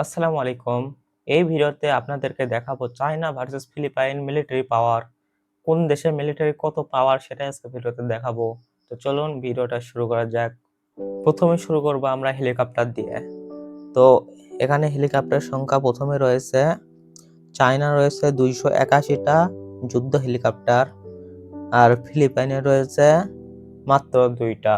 আসসালামু আলাইকুম। এই ভিডিওতে আপনাদেরকে দেখাবো China versus Philippine military power. কোন দেশের মিলিটারি কত পাওয়ার সেটা আজকে ভিডিওতে দেখাবো। তো চলুন ভিডিওটা শুরু করা যাক। প্রথমে শুরু করব আমরা হেলিকপ্টার দিয়ে। তো এখানে হেলিকপ্টারের সংখ্যা প্রথমে রয়েছে চায়না রয়েছে 281টা যুদ্ধ হেলিকপ্টার আর ফিলিপাইনে রয়েছে মাত্র 2টা।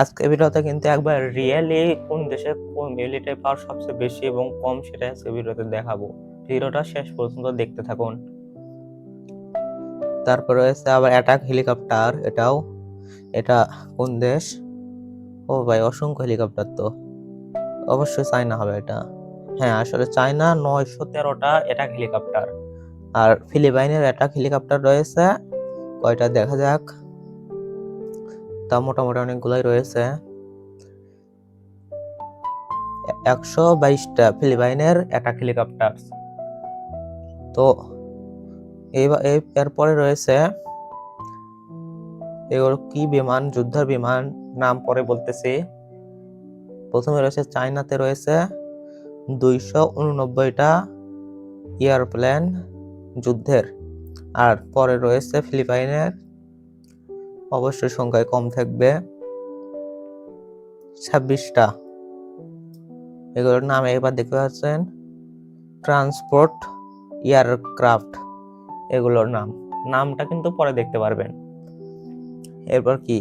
আজকের ভিডিওতে কিন্তু একবার রিয়েলি কোন দেশে কোন মিলিটারি পাওয়ার সবচেয়ে বেশি এবং কম সেটা আজকে ভিডিওতে দেখাবো। ভিডিওটা শেষ পর্যন্ত দেখতে থাকুন। তারপর রয়েছে আবার অ্যাটাক হেলিকপ্টার, এটা কোন দেশ? ও ভাই, অসংখ্য হেলিকপ্টার তো অবশ্যই চায়না হবে এটা। হ্যাঁ, আসলে চায়না 913টা অ্যাটাক হেলিকপ্টার আর ফিলিপাইনের অ্যাটাক হেলিকপ্টার রয়েছে কয়টা দেখা যাক। তা মোটামুটি অনেকগুলাই রয়েছে, 122টা ফিলিপাইনের অ্যাটাক হেলিকপ্টার। তো এরপরে রয়েছে এগুলো কি বিমান, যুদ্ধের বিমান, নাম পরে বলতেছি। প্রথমে রয়েছে চায়নাতে রয়েছে 289টা এয়ারপ্লেন যুদ্ধের, আর পরে রয়েছে ফিলিপাইনের, অবশ্যই সংখ্যায় কম থাকবে, 26টা। এগুলোর নাম এবার দেখতে পাচ্ছেন ট্রান্সপোর্ট এয়ারক্রাফট, এগুলোর নামটা কিন্তু পরে দেখতে পারবেন। এরপর কি,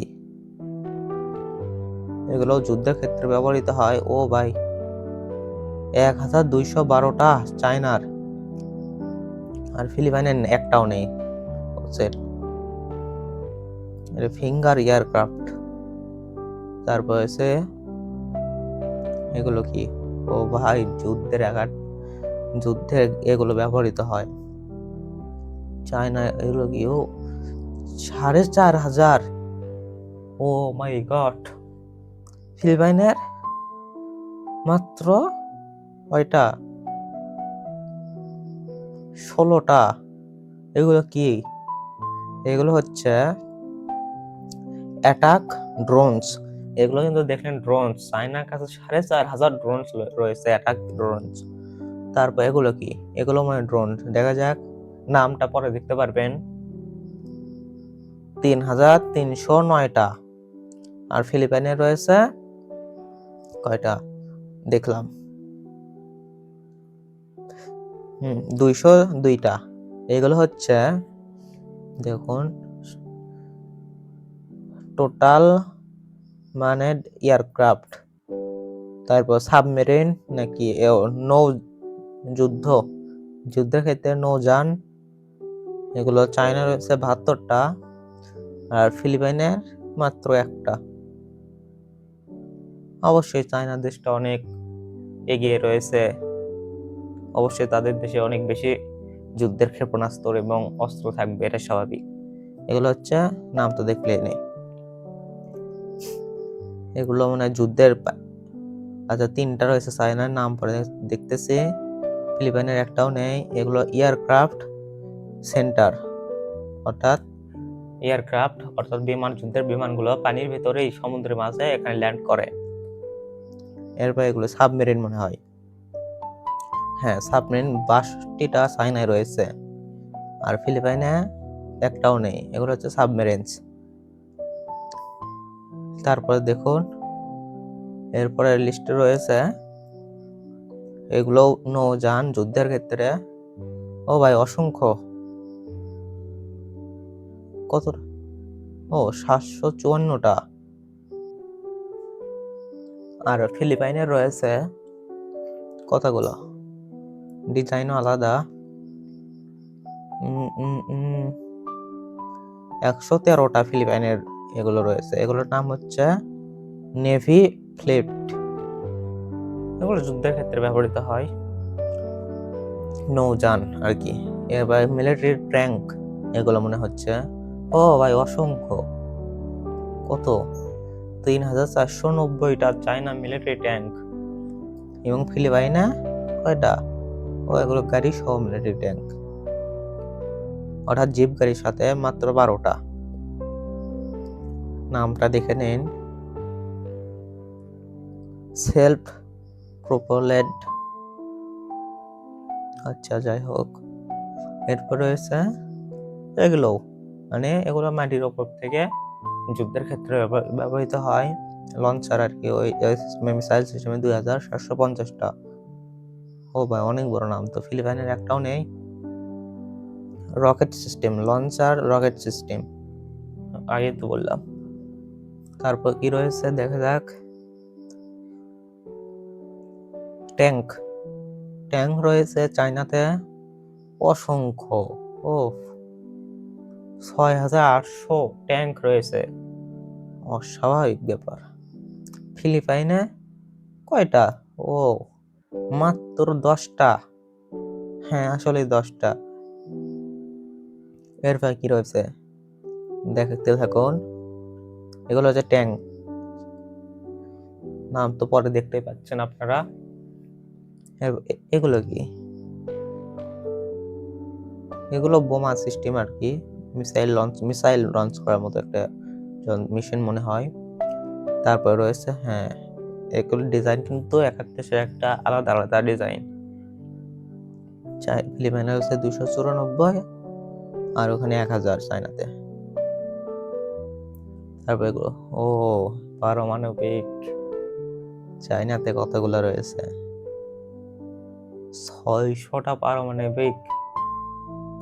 এগুলো যুদ্ধের ক্ষেত্রে ব্যবহৃত হয়। ও ভাই, 1212টা চায়নার, আর ফিলিপাইনের একটাও নেই। Finger aircraft. তারপর আছে এগুলো কি? ও ভাই, যুদ্ধে এগুলো ব্যবহৃত হয় চায়না। এগুলো কি? ও 4500। ও মাই গড, ফিলিপাইনের মাত্র কয়টা? 16টা। এগুলো কি? এগুলো হচ্ছে অ্যাটাক ড্রোনস। এগুলো কিন্তু দেখলেন ড্রোনস, চায়নার কাছে 4500 ড্রোনস রয়েছে, অ্যাটাক ড্রোনস। তারপর এগুলো কি? এগুলো মানে ড্রোন, দেখা যাক, নামটা পরে দেখতে পারবেন। 3309টা। আর ফিলিপাইনে রয়েছে কয়টা দেখলাম? 202টা। এগুলো হচ্ছে দেখুন টোটাল মানে এয়ারক্রাফট। তারপর সাবমেরিন নাকি নৌ যুদ্ধের ক্ষেত্রে নৌযান, এগুলো চায়না রয়েছে 72টা আর ফিলিপাইনের মাত্র একটা। অবশ্যই চায়না দেশটা অনেক এগিয়ে রয়েছে, অবশ্যই তাদের দেশে অনেক বেশি যুদ্ধের ক্ষেপণাস্ত্র এবং অস্ত্র থাকবে, এটা স্বাভাবিক। এগুলো হচ্ছে নাম তো দেখলেই নেই, এগুলো মানে যুদ্ধের। আচ্ছা, 3টা রয়েছে চায়নার, নাম পরে দেখতেছি। ফিলিপাইনের একটাও নেই। এগুলো এয়ারক্রাফট সেন্টার, অর্থাৎ বিমান, যুদ্ধের বিমানগুলো পানির ভিতরেই সমুদ্রের মাঝে এখানে ল্যান্ড করে। এরপর এগুলো সাবমেরিন মনে হয়। হ্যাঁ, সাবমেরিন 62টা চায়নায় রয়েছে আর ফিলিপাইনে একটাও নেই। এগুলো হচ্ছে সাবমেরিনস। তারপরে দেখুন এরপরে লিস্টে রয়েছে এগুলো নৌযান যুদ্ধের ক্ষেত্রে। ও ভাই, অসংখ্য। কত? ও 754টা। আর ফিলিপাইনে রয়েছে কতগুলো? ডিজাইনও আলাদা। 113টা ফিলিপাইনের এগুলো রয়েছে। এগুলোর নাম হচ্ছে নেভি ফ্লিট। এগুলো যুদ্ধের ক্ষেত্রে ব্যবহৃত হয়, নৌযান আর কি। এবার মিলিটারি ট্যাঙ্ক, এগুলো মনে হচ্ছে। ও ভাই, অসংখ্য। কত? 3490টা চায়না মিলিটারি ট্যাঙ্ক। এবং ফিলিপাইনে কয়টা? ও, এগুলো গাড়ি সহ মিলিটারি ট্যাঙ্ক, অর্থাৎ জিপ গাড়ির সাথে মাত্র 12টা। নামটা দেখে নিন। সেলফ প্রোপেলেড, আচ্ছা যাই হোক। এরপর রয়েছে এগুলো, মানে এগুলো মাটির ওপর থেকে যুদ্ধের ক্ষেত্রে ব্যবহৃত হয়। লঞ্চার আর কি, ওই মিসাইল সিস্টেমে 2750টা। ও ভাই অনেক বড় নাম তো, ফিলিপাইনের একটাও নেই। Rocket system, launcher rocket system আগে তো বললাম। তারপর কি রয়েছে দেখা যাক। ট্যাঙ্ক, ট্যাঙ্ক রয়েছে চায়নাতে অসংখ্য, ও 6800 ট্যাঙ্ক রয়েছে, অস্বাভাবিক ব্যাপার। ফিলিপাইনে কয়টা? ও মাত্র 10টা। হ্যাঁ আসলে 10টা। এরপর কি রয়েছে দেখতে থাকুন। এগুলো হচ্ছে ট্যাঙ্ক, নাম তো পরে দেখতেই পাচ্ছেন আপনারা। এগুলো কি? এগুলো বোমা সিস্টেম আর কি, মিসাইল লঞ্চ করার মতো একটা মিশন মনে হয়। তারপর রয়েছে, হ্যাঁ এগুলো ডিজাইন কিন্তু এক এক দেশের একটা আলাদা আলাদা ডিজাইন। ফিলিপাইনে হচ্ছে 294, আর ওখানে 1000 চায়নাতে। তারপর এগুলো, ও পারমাণবিক, চায়নাতে কতগুলো রয়েছে? 600টা পারমাণবিক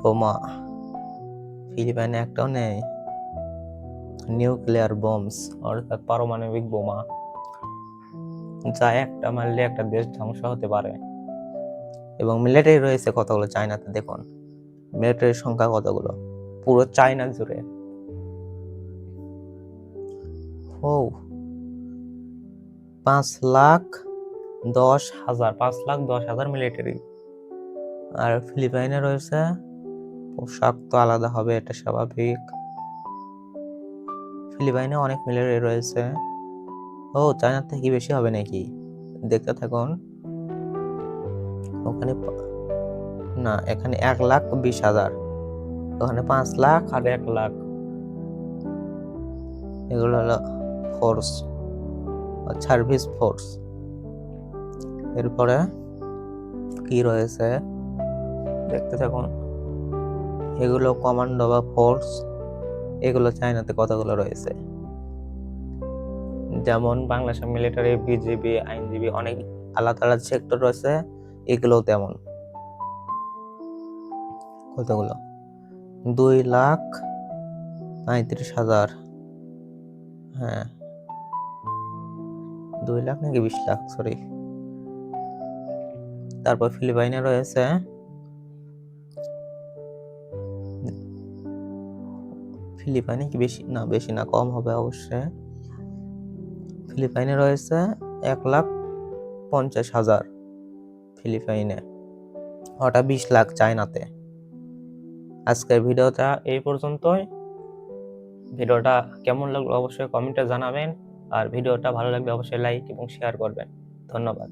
বোমা, ফিলিপাইনে একটাও নেই। নিউক্লিয়ার বম্বস অর্থাৎ পারমাণবিক বোমা, যা একটা মারলে একটা দেশ ধ্বংস হতে পারে। এবং মিলিটারি রয়েছে কতগুলো চায়নাতে, দেখুন মিলিটারির সংখ্যা কতগুলো পুরো চায়না জুড়ে। ও 5,10,000 মিলিটারি। আর ফিলিপাইনে রয়েছে, পোশাক তো আলাদা হবে, এটা স্বাভাবিক। ফিলিপাইনে অনেক মিলিটারি রয়েছে। ও চায়নার থেকে বেশি হবে নাকি, দেখতে থাকুন। ওখানে না, এখানে 1,20,000, ওখানে 5 লাখ আর 1 লাখ। এগুলো হলো ফোর্স, সার্ভিস ফোর্স। এরপরে কি রয়েছে দেখতে থাকুন। এগুলো কমান্ডো বা ফোর্স, এগুলো চায়নাতে কতগুলো রয়েছে। যেমন বাংলাদেশের মিলিটারি, বিজিবি, আইনজীবী, অনেক আলাদা আলাদা সেক্টর রয়েছে, এগুলো তেমন। কতগুলো? 2,35,000। হ্যাঁ 2 লাখ নাকি 20 লাখ, সরি। তারপর ফিলিপাইনে রয়েছে, ফিলিপাইনে কি বেশি না, বেশি না কম হবে অবশ্যই। ফিলিপাইনে রয়েছে 1,50,000 ফিলিপাইনে, ওটা 20 লাখ চায়নাতে। আজকের ভিডিওটা এই পর্যন্তই। ভিডিওটা কেমন লাগলো অবশ্যই কমেন্টে জানাবেন, আর ভিডিওটা ভালো লাগলে অবশ্যই লাইক এবং শেয়ার করবেন। ধন্যবাদ।